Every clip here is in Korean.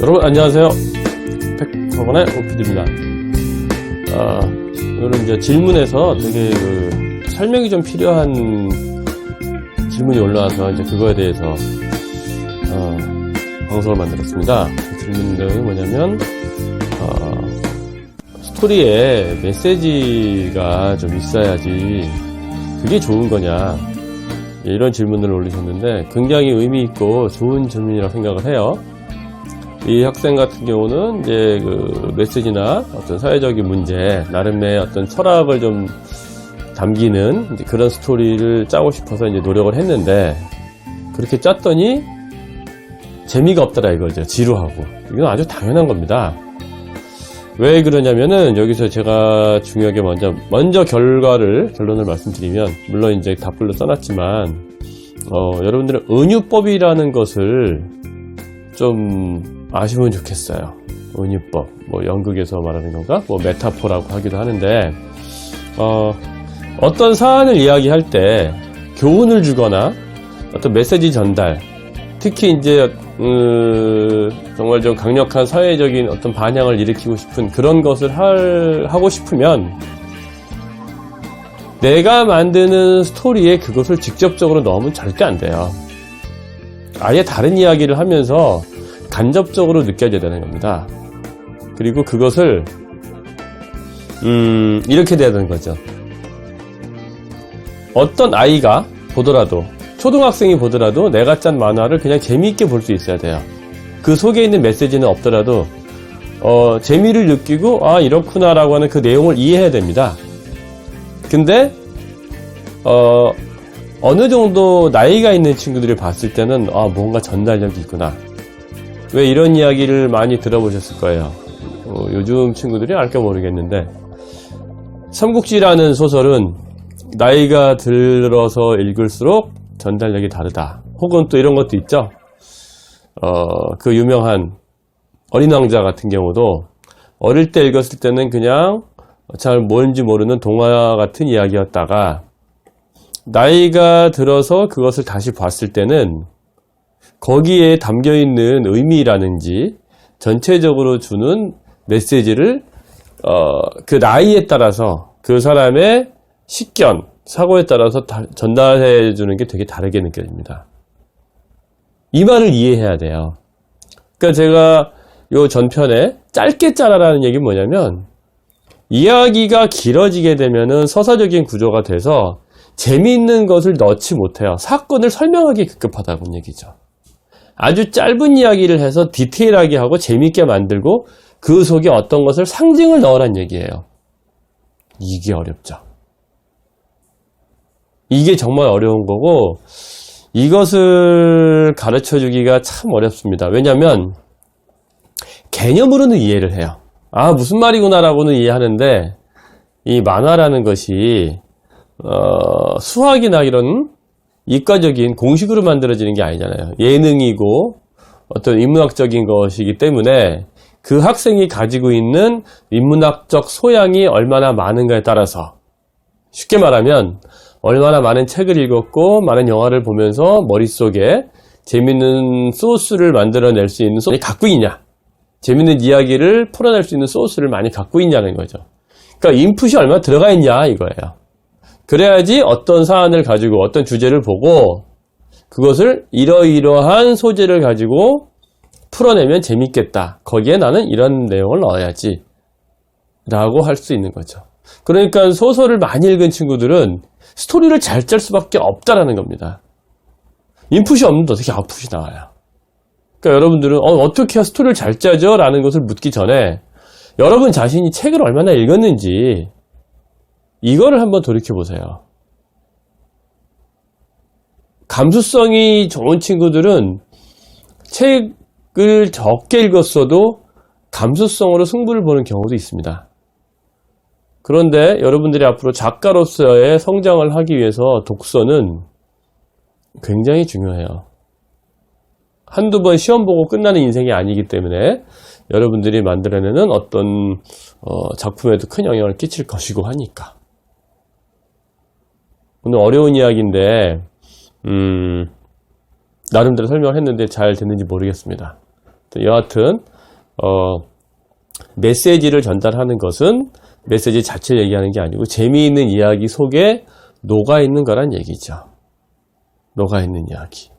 여러분 안녕하세요. 백학원의 오피디입니다. 오늘은 이제 질문에서 되게 설명이 좀 필요한 질문이 올라와서 이제 그거에 대해서 방송을 만들었습니다. 그 질문 내용이 뭐냐면 스토리에 메시지가 좀 있어야지 그게 좋은 거냐, 이런 질문을 올리셨는데 굉장히 의미 있고 좋은 질문이라고 생각을 해요. 이 학생 같은 경우는 이제 그 메시지나 어떤 사회적인 문제, 나름의 어떤 철학을 좀 담기는 그런 스토리를 짜고 싶어서 이제 노력을 했는데, 그렇게 짰더니 재미가 없더라 이거죠. 지루하고. 이건 아주 당연한 겁니다. 왜 그러냐면은 여기서 제가 중요하게 먼저 결론을 말씀드리면, 물론 이제 답글로 써놨지만 여러분들은 은유법이라는 것을 좀 아시면 좋겠어요. 은유법, 뭐 연극에서 말하는 건가, 뭐 메타포라고 하기도 하는데, 어떤 사안을 이야기할 때 교훈을 주거나 어떤 메시지 전달, 특히 이제 정말 좀 강력한 사회적인 어떤 반향을 일으키고 싶은 그런 것을 하고 싶으면 내가 만드는 스토리에 그것을 직접적으로 넣으면 절대 안 돼요. 아예 다른 이야기를 하면서 간접적으로 느껴져야 되는 겁니다. 그리고 그것을 이렇게 돼야 되는 거죠. 어떤 아이가 보더라도, 초등학생이 보더라도 내가 짠 만화를 그냥 재미있게 볼 수 있어야 돼요. 그 속에 있는 메시지는 없더라도 재미를 느끼고 이렇구나 라고 하는 그 내용을 이해해야 됩니다. 근데 어느 정도 나이가 있는 친구들이 봤을 때는 뭔가 전달력이 있구나. 왜 이런 이야기를 많이 들어보셨을 거예요. 요즘 친구들이 알까 모르겠는데, 삼국지라는 소설은 나이가 들어서 읽을수록 전달력이 다르다. 혹은 또 이런 것도 있죠. 그 유명한 어린 왕자 같은 경우도 어릴 때 읽었을 때는 그냥 잘 뭔지 모르는 동화 같은 이야기였다가 나이가 들어서 그것을 다시 봤을 때는 거기에 담겨있는 의미라든지 전체적으로 주는 메시지를 그 나이에 따라서 그 사람의 식견, 사고에 따라서 전달해 주는 게 되게 다르게 느껴집니다. 이 말을 이해해야 돼요. 그러니까 제가 요 전편에 짧게 짜라라는 얘기는 뭐냐면, 이야기가 길어지게 되면은 서사적인 구조가 돼서 재미있는 것을 넣지 못해요. 사건을 설명하기 급급하다는 얘기죠. 아주 짧은 이야기를 해서 디테일하게 하고 재미있게 만들고 그 속에 어떤 것을 상징을 넣으란 얘기예요. 이게 어렵죠. 이게 정말 어려운 거고, 이것을 가르쳐 주기가 참 어렵습니다. 왜냐하면 개념으로는 이해를 해요. 무슨 말이구나 라고는 이해하는데, 이 만화라는 것이 수학이나 이런 이과적인 공식으로 만들어지는 게 아니잖아요. 예능이고 어떤 인문학적인 것이기 때문에 그 학생이 가지고 있는 인문학적 소양이 얼마나 많은가에 따라서, 쉽게 말하면 얼마나 많은 책을 읽었고 많은 영화를 보면서 머릿속에 재밌는 소스를 만들어낼 수 있는 소스를 갖고 있냐, 재밌는 이야기를 풀어낼 수 있는 소스를 많이 갖고 있냐는 거죠. 그러니까 인풋이 얼마나 들어가 있냐 이거예요. 그래야지 어떤 사안을 가지고 어떤 주제를 보고 그것을 이러이러한 소재를 가지고 풀어내면 재밌겠다, 거기에 나는 이런 내용을 넣어야지 라고 할 수 있는 거죠. 그러니까 소설을 많이 읽은 친구들은 스토리를 잘 짤 수밖에 없다라는 겁니다. 인풋이 없는데 어떻게 아웃풋이 나와요. 그러니까 여러분들은 어떻게 해야 스토리를 잘 짜죠? 라는 것을 묻기 전에 여러분 자신이 책을 얼마나 읽었는지 이거를 한번 돌이켜보세요. 감수성이 좋은 친구들은 책을 적게 읽었어도 감수성으로 승부를 보는 경우도 있습니다. 그런데 여러분들이 앞으로 작가로서의 성장을 하기 위해서 독서는 굉장히 중요해요. 한두 번 시험 보고 끝나는 인생이 아니기 때문에 여러분들이 만들어내는 어떤 작품에도 큰 영향을 끼칠 것이고 하니까. 오늘 어려운 이야기인데 나름대로 설명을 했는데 잘 됐는지 모르겠습니다. 여하튼 메시지를 전달하는 것은 메시지 자체를 얘기하는 게 아니고 재미있는 이야기 속에 녹아있는 거란 얘기죠. 녹아있는 이야기.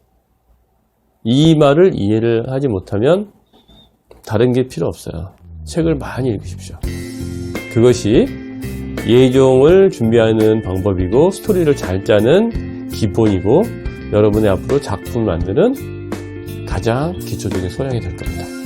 이 말을 이해를 하지 못하면 다른 게 필요 없어요. 책을 많이 읽으십시오. 그것이 예종을 준비하는 방법이고 스토리를 잘 짜는 기본이고 여러분의 앞으로 작품을 만드는 가장 기초적인 소양이 될 겁니다.